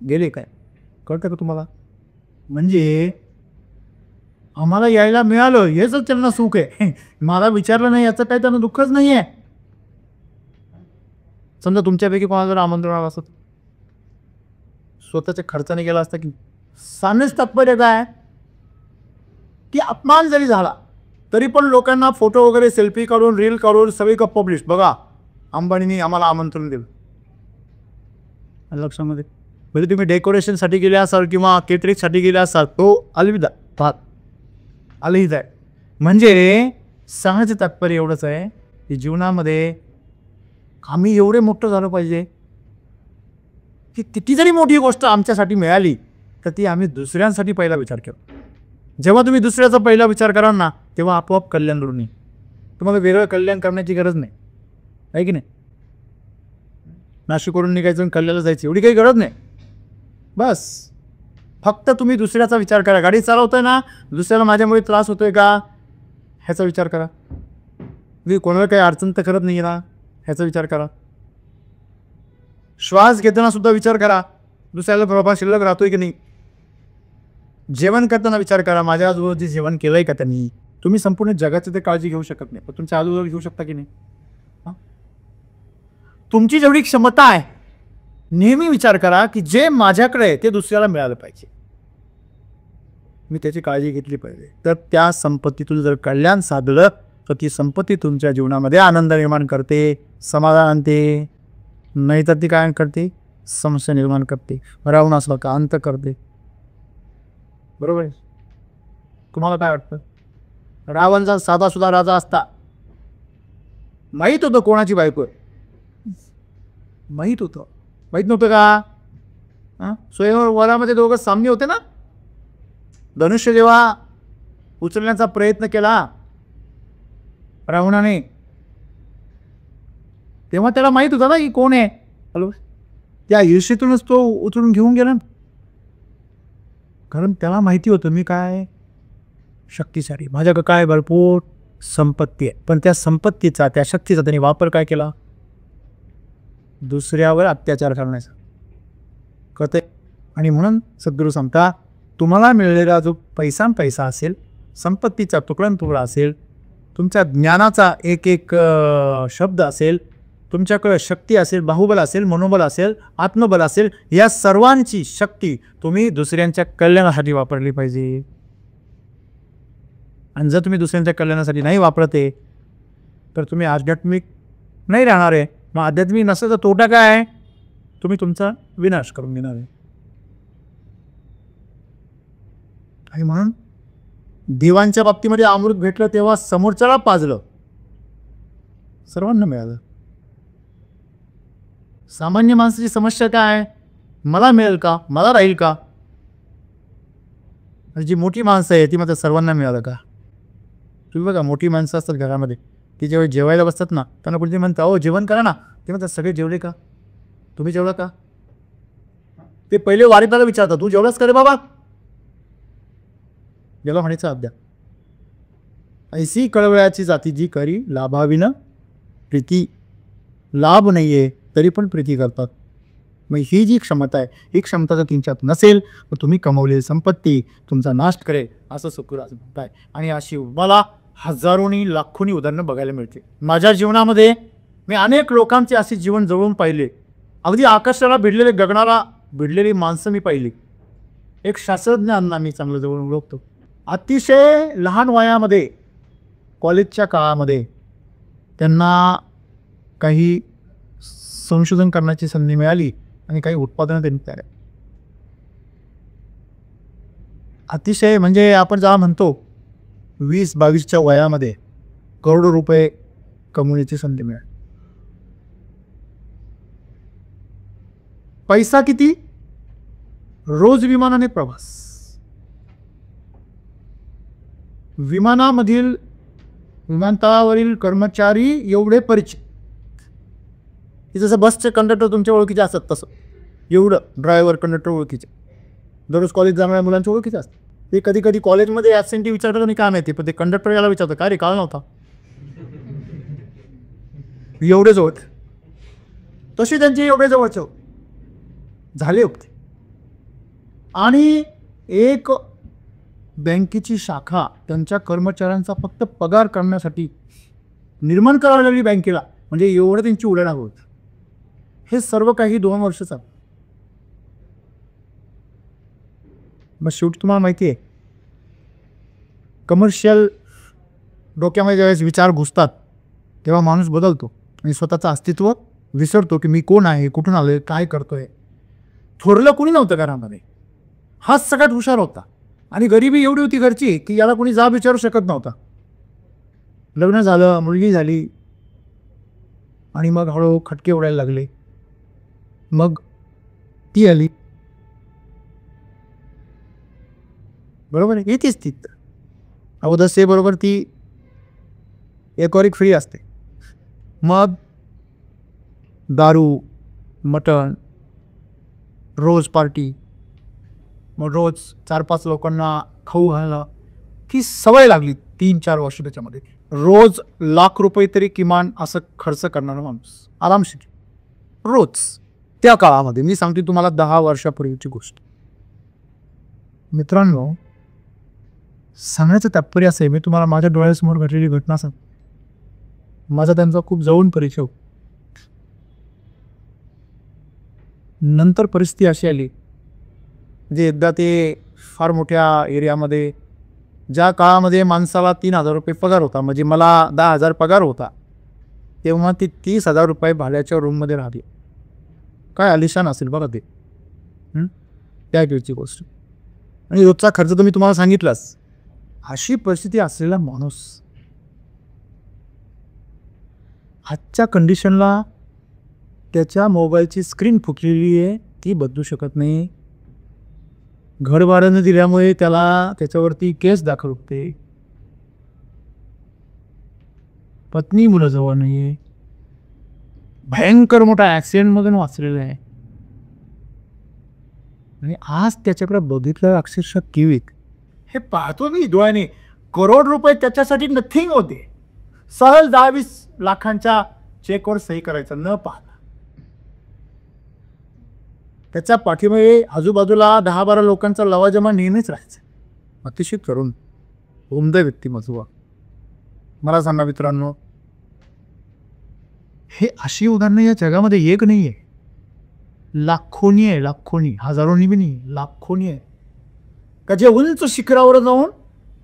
गेले काय, कळतं का तुम्हाला. म्हणजे आम्हाला यायला मिळालं हेच त्यांना सुख आहे. मला विचारलं नाही याचं काय त्यांना दुःखच नाही आहे. समजा तुमच्यापैकी कोणाला जर आमंत्रण आलं असत, स्वतःच्या खर्चाने गेला असता की, सांगण्याचं तात्पर्य काय की अपमान जरी झाला तरी पण लोकांना फोटो वगैरे सेल्फी काढून रील काढून सगळी का पब्लिश, बघा अंबानींनी आम्हाला आमंत्रण दिलं. लक्षामध्ये म्हणजे तुम्ही डेकोरेशनसाठी गेले असाल किंवा केटरिंगसाठी गेले असाल, तो अलविदा भात अलहिद आहे. म्हणजे सांगायचं तात्पर्य एवढंच आहे की जीवनामध्ये आम्ही एवढे मोठं झालं पाहिजे की किती जरी मोठी गोष्ट आमच्यासाठी मिळाली तर ती आम्ही दुसऱ्यांसाठी पहिला विचार केला. जेव्हा तुम्ही दुसऱ्याचा पहिला विचार कराल ना तेव्हा आपोआप कल्याण घडून येईल. तुम्हाला वेगळं कल्याण करण्याची गरज नाही, आहे की नाही. नाशिकवरून निघायचं आणि कल्याणला जायचं एवढी काही गरज नाही. बस फक्त तुम्ही दुसऱ्याचा विचार करा. गाडी चालवतोय ना, दुसऱ्याला माझ्यामुळे त्रास होतोय का ह्याचा विचार करा. मी कोणाला काही अडचण तर करत नाही ना ह्याचा विचार करा. श्वास घेताना सुद्धा विचार करा दुसऱ्याला प्रभाव शिल्लक राहतोय की नाही. जेवण करताना विचार करा माझ्या आजूबाजूला जे जेवण केलंय का त्यांनी. तुम्ही संपूर्ण जगाची ते काळजी घेऊ शकत नाही, पण तुमच्या आजूबाजूला घेऊ शकता की नाही. तुमची जेवढी क्षमता आहे नेहमी विचार करा की जे माझ्याकडे आहे ते दुसऱ्याला मिळालं पाहिजे, मी त्याची काळजी घेतली पाहिजे. तर त्या संपत्तीतून जर कल्याण साधलं तर ती संपत्ती तुमच्या जीवनामध्ये आनंद निर्माण करते, समाधान आणते. नाही तर ती काय करते, समस्या निर्माण करते, रावण असलं का अंत करते. बरोबर आहे. तुम्हाला काय वाटतं, रावणचा साधा सुद्धा राजा असता, माहीत होतं कोणाची बायको, माहीत होतं, माहीत नव्हतं का. स्वयंवर वरामध्ये दोघं सामने होते ना. धनुष्य जेव्हा उचलण्याचा प्रयत्न केला रावणाने तेव्हा त्याला माहित होता ना की कोण आहे. हॅलो, त्या ईर्षेतूनच तो उचलून घेऊन गेला, कारण त्याला माहिती होतं मी काय शक्तिशाली, माझ्याकडे काय भरपूर संपत्ती आहे. पण त्या संपत्तीचा त्या शक्तीचा त्याने वापर काय केला, दुसऱ्यावर अत्याचार करण्याचा. कळते. आणि म्हणून सद्गुरू सांगता तुम्हाला मिळालेला जो पैसा असेल, संपत्तीचा तुकडा असेल, तुमच्या ज्ञानाचा एक एक शब्द असेल, तुमच्याकडे शक्ती असेल, बाहुबल असेल, मनोबल असेल, आत्मबल असेल, या सर्वांची शक्ती तुम्ही दुसऱ्यांच्या कल्याणासाठी वापरली पाहिजे. आणि जर तुम्ही दुसऱ्यांच्या कल्याणासाठी नाही वापरते तर तुम्ही आध्यात्मिक नाही राहणार आहे. मग आध्यात्मिक नसेल तर तोटा काय आहे, तुम्ही तुमचा विनाश करून घेणार आहे. आणि म्हणून देवांच्या बाबतीमध्ये अमृत भेटलं तेव्हा समोरच्याला पाजलं, सर्वांना मिळालं. सामान्य माणसाची समस्या काय आहे? मला मिळेल का, मला राहील का. जी मोठी माणसं आहे ती मात्र सर्वांना मिळालं का. तुम्ही बघा, मोठी माणसं असतात घरामध्ये, ती जेव्हा जेवायला बसतात ना, त्यांना कोणती म्हणतात अहो जेवण करा ना, ते म्हणतात सगळे जेवले का, तुम्ही जेवला का. ते पहिले वारीदाराला विचारतात तू जेवलास का रे बाबा, जेवला म्हणायचा अद्या. ऐसी कळवळ्याची जाती जी करी लाभाविन प्रीती. लाभ नाहीये तरी पण प्रीती करतात. मग ही जी क्षमता आहे, ही क्षमता जर तुमच्यात नसेल तर तुम्ही कमवलेली संपत्ती तुमचा नाश करेल असं सुखराज म्हणताय. आणि अशी मला हजारोनी लाखोनी उदाहरणं बघायला मिळते माझ्या जीवनामध्ये. मी अनेक लोकांचे असे जीवन जवळून पाहिले. अगदी आकाशाला भिडलेले, गगनाला भिडलेली माणसं मी पाहिली. एक शास्त्रज्ञांना मी चांगलं जवळून ओळखतो. अतिशय लहान वयामध्ये, कॉलेजच्या काळामध्ये त्यांना काही संशोधन करण्याची संधी मिळाली आणि काही उत्पादनं त्यांनी तयार. अतिशय म्हणजे आपण जेव्हा म्हणतो 20-22च्या वयामध्ये करोडो रुपये कमवण्याची संधी मिळाली. पैसा किती? रोज विमानाने प्रवास. विमानामधील, विमानतळावरील कर्मचारी एवढे परिचित की जसं बसचे कंडक्टर तुमच्या ओळखीचे असतात तसं एवढं ड्रायव्हर कंडक्टर ओळखीचे. दररोज कॉलेज जाणाऱ्या मुलांच्या ओळखीचे असतात. ते कधी कधी कॉलेजमध्ये ॲबसेंटी विचारतात आणि काय माहिती, पण ते कंडक्टर याला विचारतं काय रे काळ नव्हता, एवढे जवळ. तसे त्यांचे एवढे जवळचे झाले होते. आणि एक बँकेची शाखा त्यांच्या कर्मचाऱ्यांचा फक्त पगार करण्यासाठी निर्माण करावी लागली बँकेला, म्हणजे एवढं त्यांची उलाढाल होत. हे सर्व काही 2 वर्ष चाललं. मग शेवटी तुम्हाला माहिती आहे, कमर्शियल डोक्यामध्ये ज्यावेळेस विचार घुसतात तेव्हा माणूस बदलतो आणि स्वतःचं अस्तित्व विसरतो की मी कोण आहे, कुठून आलोय, काय करतोय. थोरलं कोणी नव्हतं घरामध्ये, हाच सगळ्यात हुशार होता. आणि गरिबी एवढी होती घरची की याला कोणी जाब विचारू शकत नव्हता. लग्न झालं, मुलगी झाली आणि मग हळूहळू खटके उडायला लागले. मग ती आली, बरोबर आहे, येतेच ती. अवधसे बरोबर ती एक फ्री असते. मग दारू, मटण, रोज पार्टी, मग रोज 4-5 लोकांना खाऊ घालणं, ती सवय लागली 3-4 वर्ष. त्याच्यामध्ये रोज लाख रुपये तरी किमान असं खर्च करणारा माणूस आरामशीर रोज. त्या काळामध्ये मी सांगते तुम्हाला 10 वर्षापूर्वीची गोष्ट. मित्रांनो, सांगण्याचं तात्पर्य असं आहे, मी तुम्हाला माझ्या डोळ्यासमोर घडलेली घटना सांग. माझा त्यांचा खूप जवळून परिचय. नंतर परिस्थिती अशी आली, म्हणजे एकदा ते फार मोठ्या एरियामध्ये, ज्या काळामध्ये माणसाला 3,000 रुपये पगार होता, म्हणजे मला 10,000 पगार होता, तेव्हा ते 30,000 रुपये भाड्याच्या रूममध्ये राहते. काय आलिशान असेल बघा ते, त्या वेळची गोष्ट. आणि रोजचा खर्च तर मी तुम्हाला सांगितलाच. अशी परिस्थिती असलेला माणूस आजच्या कंडिशनला त्याच्या मोबाईलची स्क्रीन फुटलेली आहे, ती बदलू शकत नाही. घर भाडं न दिल्यामुळे त्याला त्याच्यावरती केस दाखल होते. पत्नी मुलं जवळ नाही आहे. भयंकर मोठा ॲक्सिडेंटमधून वाचलेला आहे. आणि आज त्याच्याकडे बघितलं अक्षरशः किवीक. हे पाहतो मी डोळ्याने, करोड रुपये त्याच्यासाठी नथिंग होते. सहज 10-20 लाखांच्या चेकवर सही करायचं न पाहता. त्याच्या पाठीमागे आजूबाजूला 10-12 लोकांचा लवाजमा नेहमीच राहायचा. अतिशय तरुण उमदा व्यक्तिमत्व. मला सांगा मित्रांनो, हे अशी उदाहरणं या जगामध्ये एक नाही आहे, लाखोनी आहे. लाखोनी, हजारोनी बी नाही, लाखोनी आहे. का जे उंच शिखरावर जाऊन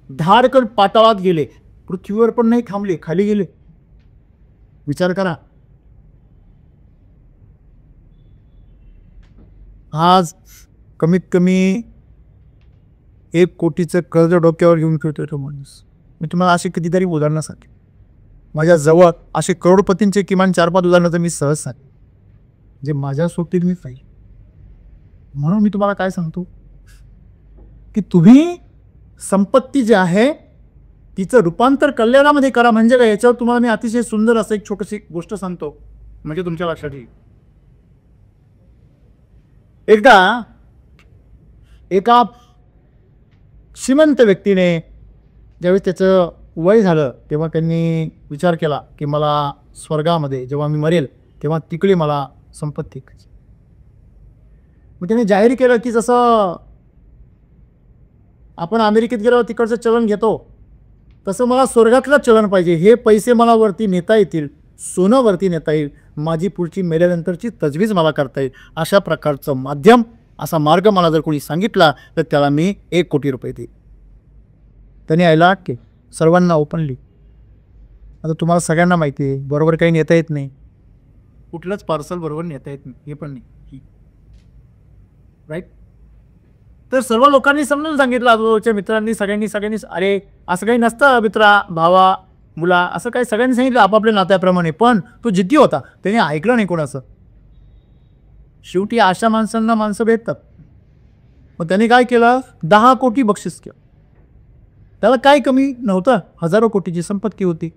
धाडकन पाताळात गेले, पृथ्वीवर पण नाही थांबले, खाली गेले. विचार करा. आज कमीत कमी 1 कोटीचं कर्ज डोक्यावर घेऊन फिरतोय तो माणूस. मी तुम्हाला असे कितीतरी उदाहरणं सांगेन. माझ्या जवळ असे करोडपतींचे किमान 4-5 उदाहरणं तर मी सहज सांगेन, जे माझ्या सोबतीत मी पाहिजे. म्हणून मी तुम्हाला काय सांगतो की तुम्ही संपत्ती जी आहे तिचं रूपांतर कल्याणामध्ये करा. म्हणजे काय, याच्यावर तुम्हाला मी अतिशय सुंदर असं एक छोटीशी गोष्ट सांगतो, म्हणजे तुमच्या लक्षात येईल. एकदा एका श्रीमंत व्यक्तीने ज्यावेळी त्याचं वय झालं तेव्हा त्यांनी विचार केला की मला स्वर्गामध्ये जेव्हा मी मरेल तेव्हा तिकडे मला संपत्ती. मग त्याने जाहीर केलं की जसं आपण अमेरिकेत गेल्यावर तिकडचं चलन घेतो तसं मला स्वर्गातलं चलन पाहिजे. हे पैसे मला वरती नेता येतील, सोनं वरती नेता येईल, माझी पुढची मेल्यानंतरची तजवीज मला करता येईल, अशा प्रकारचं माध्यम, असा मार्ग मला जर कोणी सांगितला तर त्याला मी 1 कोटी रुपये देईन. त्याने यायला की सर्वांना ओपनली. आता तुम्हाला सगळ्यांना माहिती आहे बरोबर काही नेता येत नाही, कुठलंच पार्सल बरोबर नेता येत नाही, हे पण नाही, राईट. तर सर्व लोकांनी समजून सांगितलं, आजूबाजूच्या मित्रांनी सगळ्यांनी अरे असं काही नसतं मित्रा, भावा, मुला, असं काही सगळ्यांनी सांगितलं आपापल्या नात्याप्रमाणे. पण तो जिद्दी होता, त्याने ऐकलं नाही कोणाचं. शेवटी अशा माणसांना माणसं भेटतात. मग त्याने काय केलं, 10 कोटी बक्षीस केलं. त्याला काय कमी नव्हतं, हजारो कोटीची संपत्ती होती.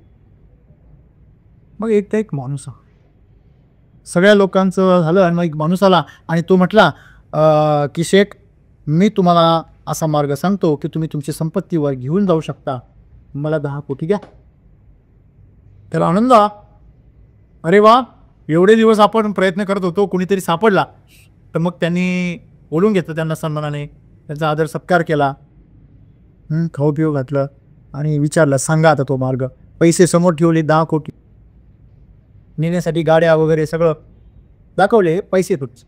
मग एक माणूस, सगळ्या लोकांचं झालं आणि मग एक माणूस आला आणि तो म्हटला की शेख, मी तुम्हाला असा मार्ग सांगतो की तुम्ही तुमची संपत्तीवर घेऊन जाऊ शकता, मला 10 कोटी द्या. त्याला आनंद, अरे वा, एवढे दिवस आपण प्रयत्न करत होतो, कोणीतरी सापडला. तर मग त्यांनी बोलून घेतलं त्यांना सन्मानाने, त्यांचा आदर सत्कार केला, खाऊ पिऊ घातलं आणि विचारलं सांगा आता तो मार्ग. पैसे समोर ठेवले, 10 कोटी नेण्यासाठी गाड्या वगैरे सगळं दाखवले, पैसे तुझे.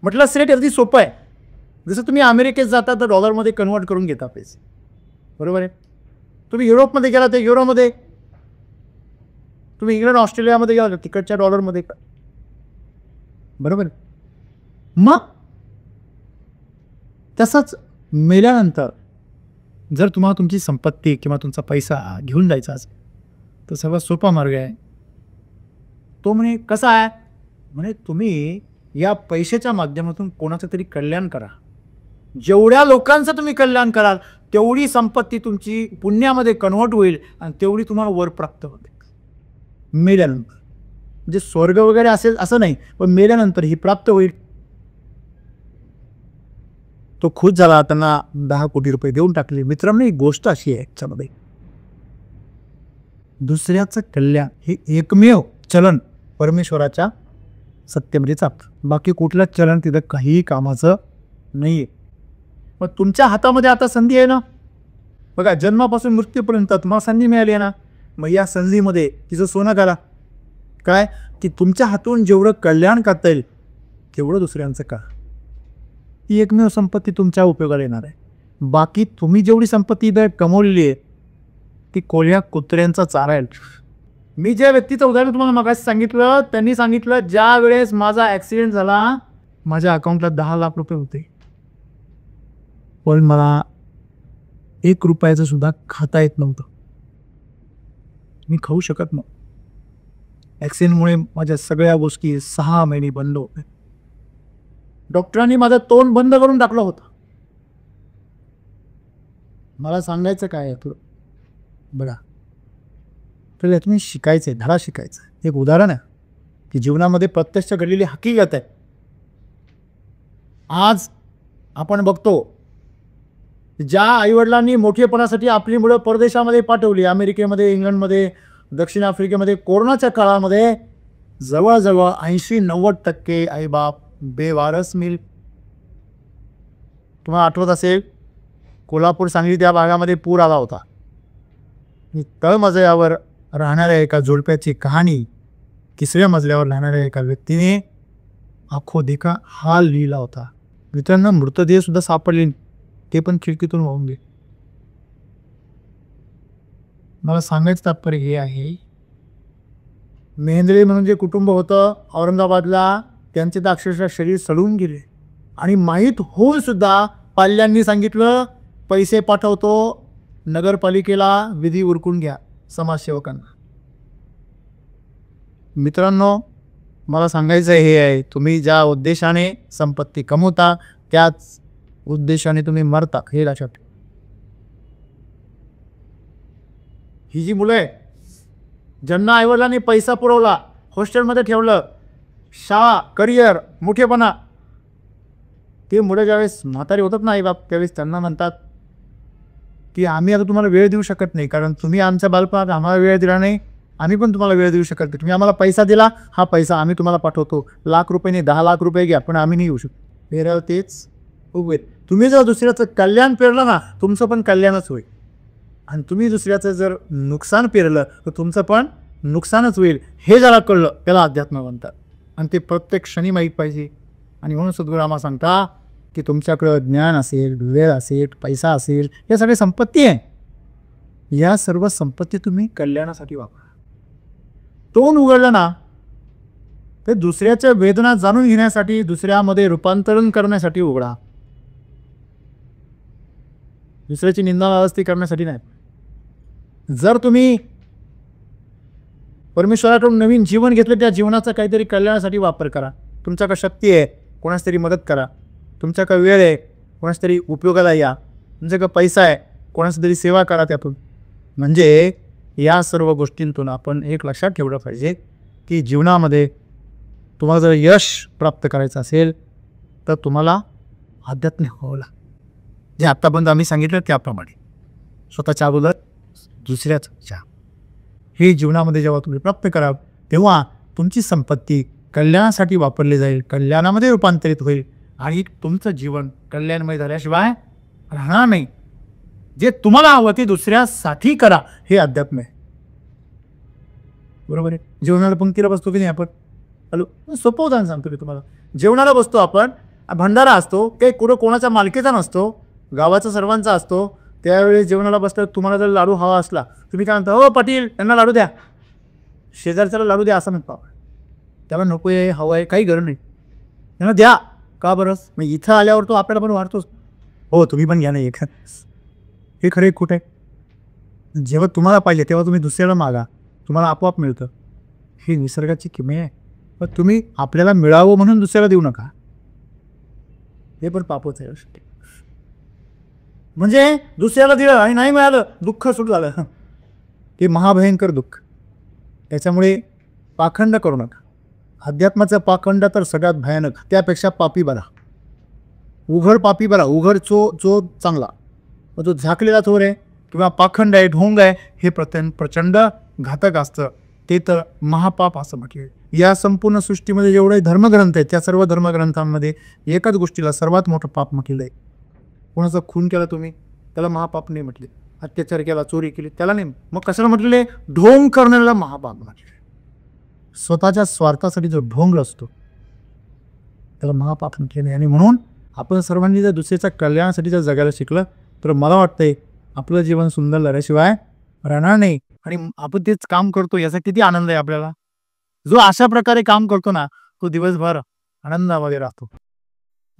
म्हटलं सेट अगदी सोपं आहे, जसं तुम्ही अमेरिकेत जाता तर डॉलरमध्ये कन्वर्ट करून घेता पैसे, बरोबर आहे. तुम्ही युरोपमध्ये गेला तर युरोमध्ये, तुम्ही इंग्लंड ऑस्ट्रेलियामध्ये गेला तिकडच्या डॉलरमध्ये, बरोबर. मग तसंच मेल्यानंतर जर तुम्हाला तुमची संपत्ती किंवा तुमचा पैसा घेऊन जायचा असेल तर सर्वात सोपा मार्ग आहे तो, म्हणे कसा आहे, म्हणे तुम्ही या पैशाच्या माध्यमातून कोणाचं तरी कल्याण करा. जेवढ्या लोकांचं तुम्ही कल्याण कराल तेवढी संपत्ती तुमची पुण्यामध्ये कन्वर्ट होईल आणि तेवढी तुम्हाला वर प्राप्त होते मेल्यानंतर. म्हणजे स्वर्ग वगैरे असेल असं नाही, पण मेल्यानंतर ही प्राप्त होईल. तो खुश झाला, त्यांना 10 कोटी रुपये देऊन टाकले. मित्रांनो, एक गोष्ट अशी आहे याच्यामध्ये, दुसऱ्याचं कल्याण हे एकमेव चलन परमेश्वराच्या सत्तेमध्ये चालतं. बाकी कुठलं चलन तिथं काही कामाचं नाही आहे. मग तुमच्या हातामध्ये आता संधी आहे ना, बघा, जन्मापासून मृत्यूपर्यंत तुम्हाला संधी मिळाली आहे ना. मग या संधीमध्ये तिचं सोनं करा. काय की तुमच्या हातून जेवढं कल्याण करता येईल तेवढं दुसऱ्यांचं का. ही एकमेव संपत्ती तुमच्या उपयोगाला येणार आहे. बाकी तुम्ही जेवढी संपत्ती कमवलेली आहे ती कोल्या कुत्र्यांचा चारा आहे. मी ज्या व्यक्तीचं उदाहरण तुम्हाला मगाशी सांगितलं, त्यांनी सांगितलं ज्या वेळेस माझा ॲक्सिडेंट झाला माझ्या अकाउंटला 10 लाख रुपये होते, पण मला 1 रुपयाचं सुद्धा खाता येत नव्हतं. मी खाऊ शकत नव्हतो. ॲक्सिडेंटमुळे माझ्या सगळ्या गोष्टी 6 महिने बंद होते. डॉक्टरांनी माझं तोंड बंद करून टाकलं होतं. मला सांगायचं काय आहे तुला, बघा, तर यातून शिकायचं आहे, धडा शिकायचा आहे. एक उदाहरण आहे की जीवनामध्ये प्रत्यक्ष घडलेली हकीकत आहे. आज आपण बघतो ज्या आईवडिलांनी मोठेपणासाठी आपली मुलं परदेशामध्ये पाठवली, अमेरिकेमध्ये, इंग्लंडमध्ये, दक्षिण आफ्रिकेमध्ये, कोरोनाच्या काळामध्ये जवळजवळ 80-90% आईबाप बेवारस मिळेल. तुम्हाला आठवत असेल, कोल्हापूर, सांगली त्या भागामध्ये पूर आला होता. तळमजल्यावर राहणाऱ्या एका जोडप्याची कहाणी 3ऱ्या मजल्यावर राहणाऱ्या एका व्यक्तीने आखो देखा हाल लिहिला होता. मित्रांनो, मृतदेह सुद्धा सापडले, ते पण खिडकीतून वाहून गेले. मला सांगायचं तात्पर्य हे आहे, मेहेंद्रे म्हणून जे कुटुंब होतं औरंगाबादला, त्यांचे तर अक्षरशः शरीर सडून गेले आणि माहीत होऊन सुद्धा पाल्यांनी सांगितलं पैसे पाठवतो नगरपालिकेला, विधी उरकून घ्या समाजसेवकांना. मित्रांनो, मला सांगायचं हे आहे, तुम्ही ज्या उद्देशाने संपत्ती कमवता त्याच उद्देशाने तुम्ही मरता, हे लक्षात ठेवा. ही जी मुलं आहे ज्यांना आईवडिलांनी पैसा पुरवला, हॉस्टेलमध्ये ठेवलं, शाळा, करिअर, मोठेपणा, ते मुलं ज्यावेळेस म्हातारी होतात ना आईबाप, त्यावेळेस त्यांना म्हणतात की आम्ही आता तुम्हाला वेळ देऊ शकत नाही, कारण तुम्ही आमच्या बालपणात आम्हाला वेळ दिला नाही, आम्ही पण तुम्हाला वेळ देऊ शकत नाही. तुम्ही आम्हाला पैसा दिला, हा पैसा आम्ही तुम्हाला पाठवतो, लाख रुपये नाही 10 लाख रुपये घ्या, पण आम्ही नाही येऊ शकतो. पेराव तेच उगवेल. तुम्ही जर दुसऱ्याचं कल्याण पेरलं ना, तुमचं पण कल्याणच होईल. आणि तुम्ही दुसऱ्याचं जर नुकसान पेरलं तर तुमचं पण नुकसानच होईल. हे ज्याला कळलं त्याला अध्यात्म म्हणतात. आणि ते प्रत्येक क्षणी माहीत पाहिजे. आणि म्हणून सद्गुरू आम्हाला सांगता की तुमच्याकडं ज्ञान असेल, वेळ असेल, पैसा असेल, या सगळी संपत्ती आहे. या सर्व संपत्ती तुम्ही कल्याणासाठी वापरा. तोंड उघडलं ना ते दुसऱ्याच्या वेदना जाणून घेण्यासाठी, दुसऱ्यामध्ये रूपांतरण करण्यासाठी उघडा, दुसऱ्याची निंदा नाराजगी करण्यासाठी नाही. जर तुम्ही परमेश्वराकडून नवीन जीवन घेतलं, त्या जीवनाचा काहीतरी कल्याणासाठी वापर करा. तुमच्याकडे शक्ती आहे, कोणाच तरी मदत करा. तुमच्याकडे वेळ आहे, कोणाच तरी उपयोगाला या. तुमच्याकडे पैसा आहे, कोणाच तरी सेवा करा त्यातून. म्हणजे या सर्व गोष्टींतून आपण एक लक्षात ठेवलं पाहिजे की जीवनामध्ये तुम्हाला जर यश प्राप्त करायचं असेल तर तुम्हाला आध्यात्मिक व्हावं लागेल. जे आत्तापर्यंत आम्ही सांगितलं त्याप्रमाणे स्वतःच्या अगोदर दुसऱ्याच्या हे जीवनामध्ये जेव्हा तुम्ही प्राप्त कराल तेव्हा तुमची संपत्ती कल्याणासाठी वापरली जाईल, कल्याणामध्ये रूपांतरित होईल आणि तुमचं जीवन कल्याणमय झाल्याशिवाय राहणार नाही. जे तुम्हाला हवं ते दुसऱ्यासाठी करा, हे अध्यात्म आहे. बरोबर आहे. जेवणाला पंक्तीला बसतो की नाही आपण, हॅलो, सोपं उदाहरण सांगतो मी तुम्हाला. जेवणाला बसतो आपण, भंडारा असतो, काही कोणाच्या मालकीचा नसतो, गावाचा सर्वांचा असतो. त्यावेळी जेवणाला बसतं, तुम्हाला जर लाडू हवा असला तुम्ही काय म्हणता, हो पाटील त्यांना लाडू द्या, शेजारच्याला लाडू द्या असं म्हणतो. त्याला नको आहे, हवं आहे, काही गरज नाही, त्यांना द्या. का बरं? मग इथं आल्यावर तो आपल्याला पण वाढतोच, हो तुम्ही पण घ्या नाही. हे खरे खोटं आहे. जेव्हा तुम्हाला पाहिजे तेव्हा तुम्ही दुसऱ्याला मागा, तुम्हाला आपोआप मिळतं. ही निसर्गाची किमया आहे. पण तुम्ही आपल्याला मिळावं म्हणून दुसऱ्याला देऊ नका, हे पण पापच आहे. म्हणजे दुसऱ्याला दिलं आणि नाही मिळालं, दुःख सुरू झालं, हे महाभयंकर दुःख. त्याच्यामुळे पाखंड करू नका. अध्यात्माचा पाखंड तर सगळ्यात भयानक, त्यापेक्षा पापी बरा. उघड पापी बरा. उघड चो चांगला, जो झाकलेला चोर आहे किंवा पाखंड आहे, ढोंग आहे, हे प्रचंड घातक असतं. ते तर महापाप असं म्हटले. या संपूर्ण सृष्टीमध्ये जेवढे धर्मग्रंथ आहेत त्या सर्व धर्मग्रंथांमध्ये एकाच गोष्टीला सर्वात मोठं पाप म्हटलेलं आहे. कोणाचा खून केला तुम्ही त्याला महापाप नाही म्हटले, अत्याचार केला, चोरी केली त्याला नाही. मग कशाला म्हटलेले? ढोंग करण्याला महापाप म्हटले. स्वतःच्या स्वार्थासाठी जो ढोंग असतो त्याला महापाप म्हटलेले. आणि म्हणून आपण सर्वांनी जर दुसऱ्याच्या कल्याणासाठी जर जगायला शिकलं तर मला वाटतंय आपलं जीवन सुंदर झाल्याशिवाय राहणार नाही. आणि आपण तेच काम करतो याचा किती आनंद आहे आपल्याला. जो अशा प्रकारे काम करतो ना तो दिवसभर आनंदामध्ये राहतो.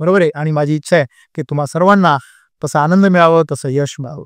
बरोबर आहे. आणि माझी इच्छा आहे की तुम्हा सर्वांना तसा आनंद मिळावं, तसं यश मिळावं.